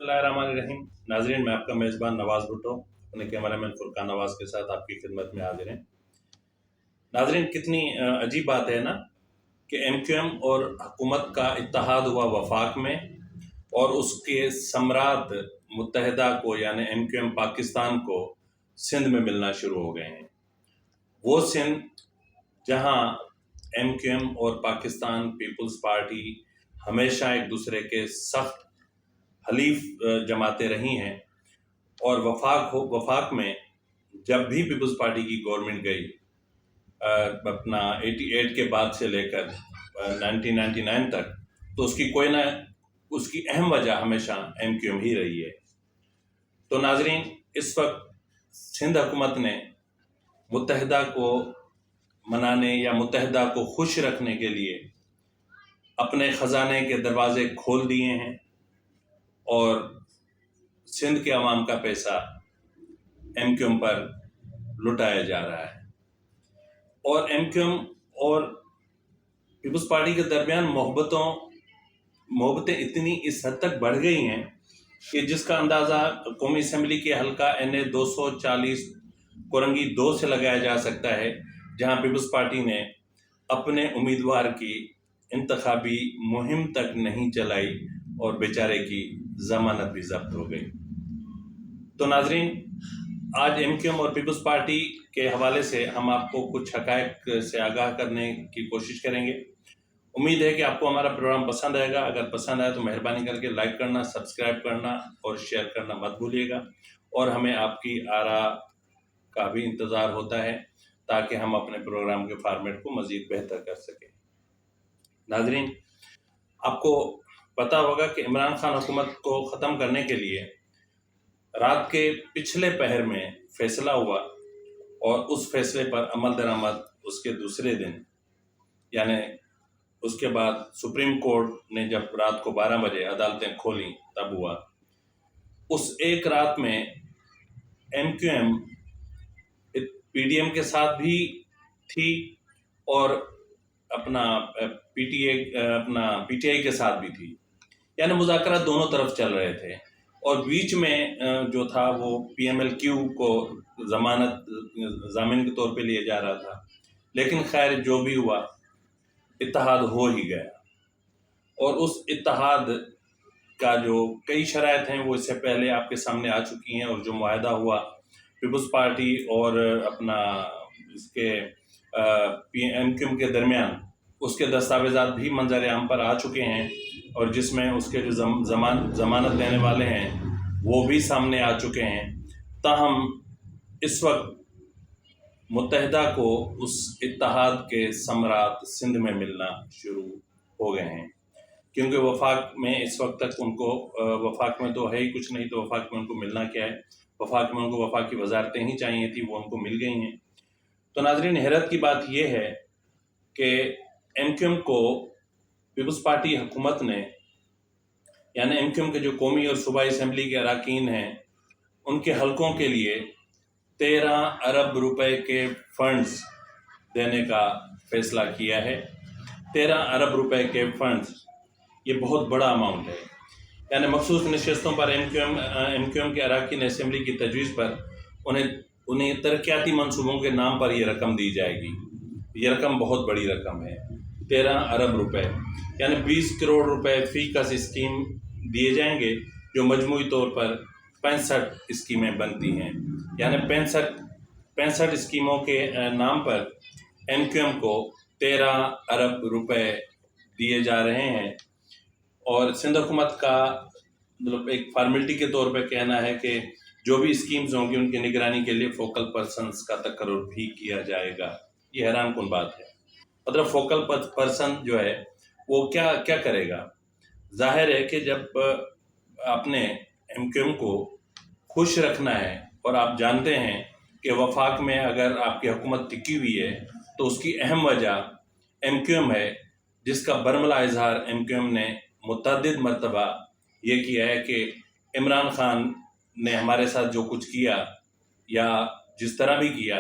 बिस्मिल्लाहिर्रहमानिर्रहीम। नाजरीन, मैं आपका मेज़बान नवाज़ भुट्टो अपने कैमरामैन फुरकान नवाज़ के साथ आपकी खिदमत में हाजिर हैं। नाजरीन, कितनी अजीब बात है ना कि एमक्यूएम और हुकूमत का इत्तेहाद हुआ वफाक में, और उसके सम्राट मुत्तहिदा को यानी एमक्यूएम पाकिस्तान को सिंध में मिलना शुरू हो गए हैं। वो सिंध जहां एमक्यूएम और पाकिस्तान पीपल्स पार्टी हमेशा एक दूसरे के सख्त हलीफ जमाते रही हैं, और वफाक में जब भी पीपल्स पार्टी की गवर्नमेंट गई अपना 88 के बाद से लेकर 1999 तक, तो उसकी अहम वजह हमेशा एमक्यूएम ही रही है। तो नाजरीन, इस वक्त सिंध हुकूमत ने मुत्तहिदा को मनाने या मुत्तहिदा को खुश रखने के लिए अपने ख़जाने के दरवाजे खोल दिए हैं, और सिंध के अवाम का पैसा एमक्यूएम पर लुटाया जा रहा है। और एमक्यूएम और पीपल्स पार्टी के दरमियान मोहब्बतें इतनी इस हद तक बढ़ गई हैं कि जिसका अंदाज़ा कौमी असम्बली के हल्का NA 240 कोरंगी 2 से लगाया जा सकता है, जहां पीपल्स पार्टी ने अपने उम्मीदवार की इंतखाबी मुहिम तक नहीं चलाई और बेचारे की जमानत भी जब्त हो गई। तो नाजरीन, आज एमक्यूएम और पीपल्स पार्टी के हवाले से हम आपको कुछ हक़ाइक़ से आगाह करने की कोशिश करेंगे। उम्मीद है कि आपको हमारा प्रोग्राम पसंद आएगा। अगर पसंद आए तो मेहरबानी करके लाइक करना, सब्सक्राइब करना और शेयर करना मत भूलिएगा, और हमें आपकी आरा का भी इंतज़ार होता है ताकि हम अपने प्रोग्राम के फॉर्मेट को मज़ीद बेहतर कर सकें। नाजरीन, आपको पता होगा कि इमरान खान हुकूमत को ख़त्म करने के लिए रात के पिछले पहर में फ़ैसला हुआ, और उस फैसले पर अमल दरामद उसके दूसरे दिन यानी उसके बाद सुप्रीम कोर्ट ने जब रात को 12 बजे अदालतें खोली तब हुआ। उस एक रात में एमक्यूएम पीडीएम के साथ भी थी और अपना पीटीआई के साथ भी थी, यानी मुज़ाकरा दोनों तरफ चल रहे थे, और बीच में जो था वो PMLQ को ज़ामिन के तौर पे लिया जा रहा था। लेकिन खैर, जो भी हुआ, इत्तेहाद हो ही गया, और उस इत्तेहाद का जो कई शराइत हैं वो इससे पहले आपके सामने आ चुकी हैं, और जो मुआहदा हुआ पीपल्स पार्टी और अपना इसके एमक्यूएम के दरमियान, उसके दस्तावेज़ात भी मंजर आम पर आ चुके हैं, और जिसमें उसके जो ज़मानत देने वाले हैं वो भी सामने आ चुके हैं। ताहम इस वक्त मुत्तहिदा को उस इत्तेहाद के सम्राट सिंध में मिलना शुरू हो गए हैं, क्योंकि वफाक में इस वक्त तक उनको वफाक में तो है ही कुछ नहीं, तो वफाक में उनको मिलना क्या है? वफाक में उनको वफाक की वजारतें ही चाहिए थी, वो उनको मिल गई हैं। तो नाज़रीन, हैरत की बात यह है कि एमक्यूएम को पीपल्स पार्टी हुकूमत ने, यानी एमक्यूएम के जो कौमी और सूबाई असम्बली के अरकान हैं, उनके हलकों के लिए 13 अरब रुपए के फंड्स देने का फ़ैसला किया है। 13 अरब रुपए के फंड्स, ये बहुत बड़ा अमाउंट है। यानी मखसूस नशस्तों पर एमक्यूएम के अरकान असम्बली की तजवीज़ पर उन्हें तरक्याती मंसूबों के नाम पर यह रकम दी जाएगी। ये रकम बहुत बड़ी रकम है, 13 अरब रुपए, यानी 20 करोड़ रुपए फ़ी का स्कीम दिए जाएंगे, जो मजमूई तौर पर 65 स्कीमें बनती हैं। यानी 65 स्कीमों के नाम पर एमक्यूएम को 13 अरब रुपए दिए जा रहे हैं, और सिंध हुकूमत का मतलब एक फार्मेलिटी के तौर पर कहना है कि जो भी स्कीम्स होंगी उनकी निगरानी के लिए फोकल पर्सनस का तकर्रुर भी किया जाएगा। ये हैरान कुन बात है। मतलब फोकल पर्सन जो है वो क्या करेगा? जाहिर है कि जब आपने एमक्यूएम को खुश रखना है, और आप जानते हैं कि वफाक में अगर आपकी हुकूमत टिकी हुई है तो उसकी अहम वजह एमक्यूएम है, जिसका बरमला इजहार एमक्यूएम ने मुतअद्दिद मरतबा ये किया है कि इमरान खान ने हमारे साथ जो कुछ किया या जिस तरह भी किया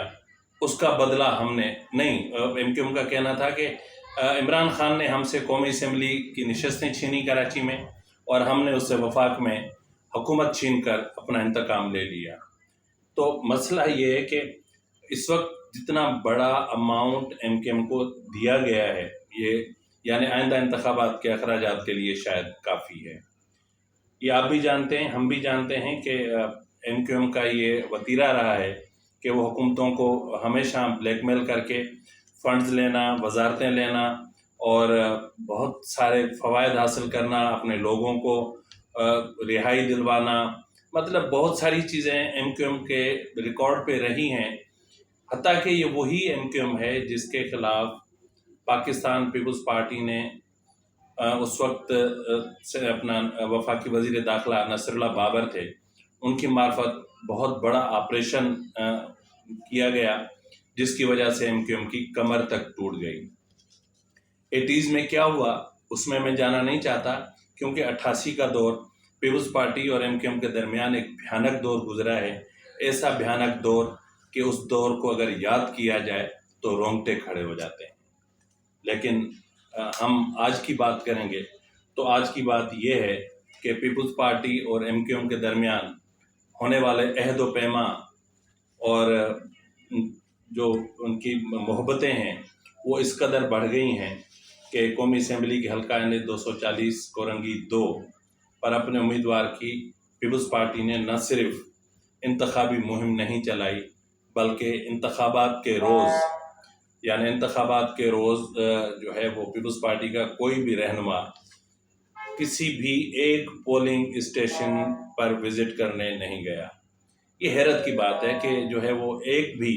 उसका बदला हमने नहीं। एमक्यूएम का कहना था कि इमरान खान ने हमसे कौमी असम्बली की नशस्तें छीनी कराची में, और हमने उससे वफाक में हुकूमत छीन कर अपना इंतकाम ले लिया। तो मसला ये है कि इस वक्त जितना बड़ा अमाउंट MKM को दिया गया है, ये यानी आइंदा इंतखाबात के अखराजात के लिए शायद काफ़ी है। ये आप भी जानते हैं, हम भी जानते हैं कि MKM का ये वतीरा रहा है कि वो हुकूमतों को हमेशा ब्लैकमेल करके फ़ंड्स लेना, वजारतें लेना और बहुत सारे फ़वाइद हासिल करना, अपने लोगों को रिहाई दिलवाना, मतलब बहुत सारी चीज़ें MKM के रिकॉर्ड पे रही हैं। हत्ता कि ये वही MKM है जिसके ख़िलाफ़ पाकिस्तान पीपल्स पार्टी ने उस वक्त से अपना वफाकी वज़ीर दाखिला नसरुल्लाह बाबर थे, उनकी मार्फत बहुत बड़ा ऑपरेशन किया गया, जिसकी वजह से MKM की कमर तक टूट गई। 80s में क्या हुआ उसमें मैं जाना नहीं चाहता, क्योंकि 88 का दौर पीपल्स पार्टी और MKM के दरमियान एक भयानक दौर गुजरा है। ऐसा भयानक दौर कि उस दौर को अगर याद किया जाए तो रोंगटे खड़े हो जाते हैं। लेकिन हम आज की बात करेंगे तो आज की बात यह है कि पीपल्स पार्टी और MKM के दरमियान होने वाले अहद व पैमा और जो उनकी मोहब्बतें हैं वो इस कदर बढ़ गई हैं कि कौमी असम्बली के हल्का ने 240 कोरंगी 2 पर अपने उम्मीदवार की पीपल्स पार्टी ने न सिर्फ इंतखाबी मुहिम नहीं चलाई, बल्कि इंतखाबात के रोज़ जो है वो पीपल्स पार्टी का कोई भी रहनुमा किसी भी एक पोलिंग स्टेशन पर विज़िट करने नहीं गया। ये हैरत की बात है कि जो है वो एक भी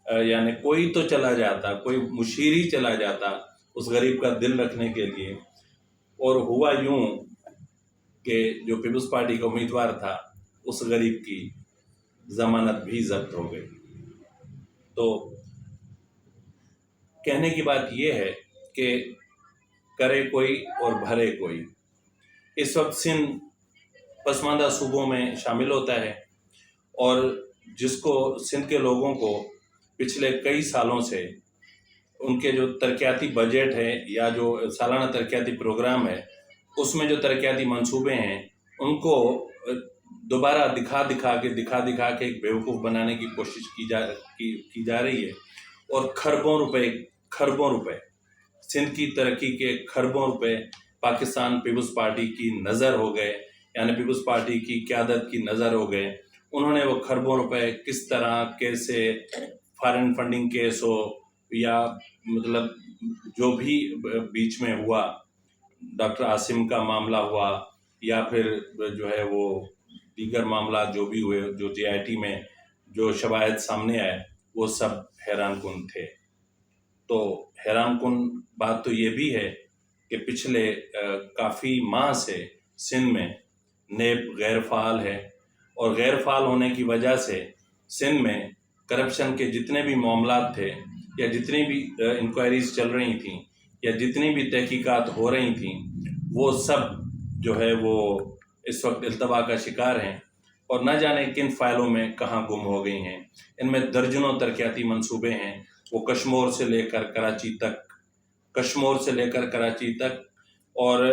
यानी कोई तो चला जाता, कोई मुशीर ही चला जाता उस गरीब का दिल रखने के लिए, और हुआ यूं कि जो पीपल्स पार्टी का उम्मीदवार था उस गरीब की ज़मानत भी जब्त हो गई। तो कहने की बात यह है कि करे कोई और भरे कोई। इस वक्त सिंध पसमानदा सूबों में शामिल होता है और जिसको सिंध के लोगों को पिछले कई सालों से उनके जो तरक्याती बजट है या जो सालाना तरक्याती प्रोग्राम है उसमें जो तरक्याती मंसूबे हैं उनको दोबारा दिखा दिखा के एक बेवकूफ़ बनाने की कोशिश की जा रही है। और खरबों रुपए सिंध की तरक्की के खरबों रुपए पाकिस्तान पीपल्स पार्टी की नज़र हो गए, यानी पीपल्स पार्टी की क़यादत की नज़र हो गए। उन्होंने वो खरबों रुपए किस तरह कैसे फॉरेन फंडिंग केस हो या मतलब जो भी बीच में हुआ, डॉक्टर आसिम का मामला हुआ या फिर जो है वो दीगर मामला जो भी हुए, जो JIT में जो शवाहिद सामने आए वो सब हैरान कुन थे। तो हैरान कुन बात तो ये भी है कि पिछले काफ़ी माह से सिंध में नेब गैर फ़ाल है और गैर फ़ाल होने की वजह से सिंध में करप्शन के जितने भी मामलात थे या जितनी भी इंक्वायरीज़ चल रही थी या जितनी भी तहकीकात हो रही थी वो सब जो है वो इस वक्त इल्तबा का शिकार हैं और न जाने किन फ़ाइलों में कहाँ गुम हो गई हैं। इनमें दर्जनों तरक्याती मंसूबे हैं, वो कश्मीर से लेकर कराची तक और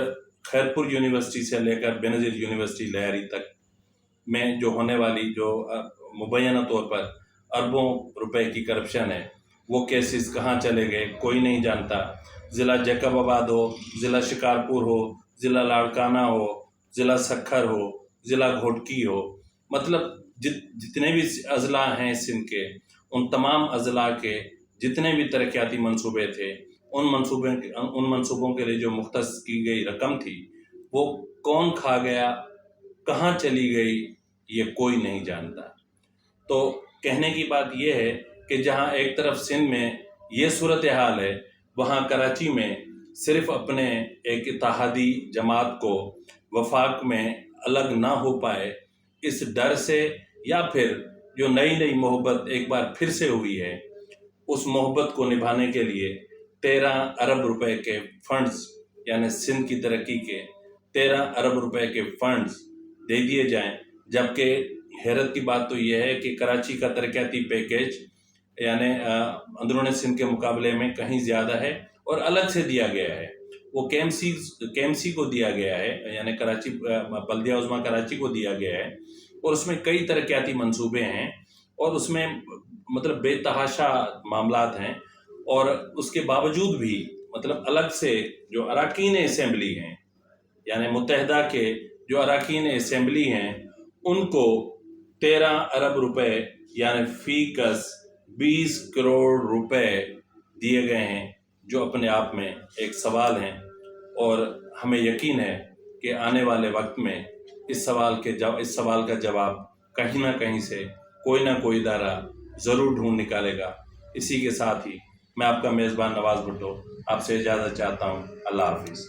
खैरपुर यूनिवर्सिटी से लेकर बेनज़ीर यूनिवर्सिटी लहरी तक में जो होने वाली जो मुबैना तौर पर अरबों रुपए की करप्शन है, वो केसेस कहाँ चले गए कोई नहीं जानता। ज़िला जैकबाबाद हो, ज़िला शिकारपुर हो, ज़िला लाड़काना हो, ज़िला सखर हो, ज़िला घोटकी हो, मतलब जितने भी अज़ला हैं सिंध के, उन तमाम अज़ला के जितने भी तरक्याती मंसूबे थे उन मंसूबों के लिए जो मुख्तस की गई रकम थी वो कौन खा गया, कहाँ चली गई, ये कोई नहीं जानता। तो कहने की बात ये है कि जहाँ एक तरफ सिंध में ये सूरत हाल है, वहाँ कराची में सिर्फ अपने एक इत्तेहादी जमात को वफाक में अलग ना हो पाए इस डर से, या फिर जो नई मोहब्बत एक बार फिर से हुई है उस मोहब्बत को निभाने के लिए 13 अरब रुपए के फंड्स, यानी सिंध की तरक्की के 13 अरब रुपए के फंड्स दे दिए जाएं। जबकि हैरत की बात तो यह है कि कराची का तरक्याती पैकेज यानी अंदरूनी सिंध के मुकाबले में कहीं ज़्यादा है और अलग से दिया गया है। وہ KMC کو دیا گیا ہے، یعنی کراچی بلدیہ عظمیٰ کراچی کو دیا گیا ہے، اور اس میں کئی ترقیاتی منصوبے ہیں، اور اس میں مطلب بے تحاشا معاملات ہیں، اور اس کے باوجود بھی مطلب الگ سے جو اراکین اسمبلی ہیں، یعنی متحدہ کے جو اراکین اسمبلی ہیں، ان کو 13 ارب روپے یعنی فی کس 20 کروڑ روپے دیے گئے ہیں، جو اپنے آپ میں ایک سوال ہیں، اور ہمیں یقین ہے کہ آنے والے وقت میں اس سوال کا جواب کہیں نہ کہیں سے کوئی نہ کوئی ادارہ ضرور ڈھونڈ نکالے گا۔ اسی کے ساتھ ہی میں آپ کا میزبان نواز بھٹو آپ سے اجازت چاہتا ہوں۔ اللہ حافظ۔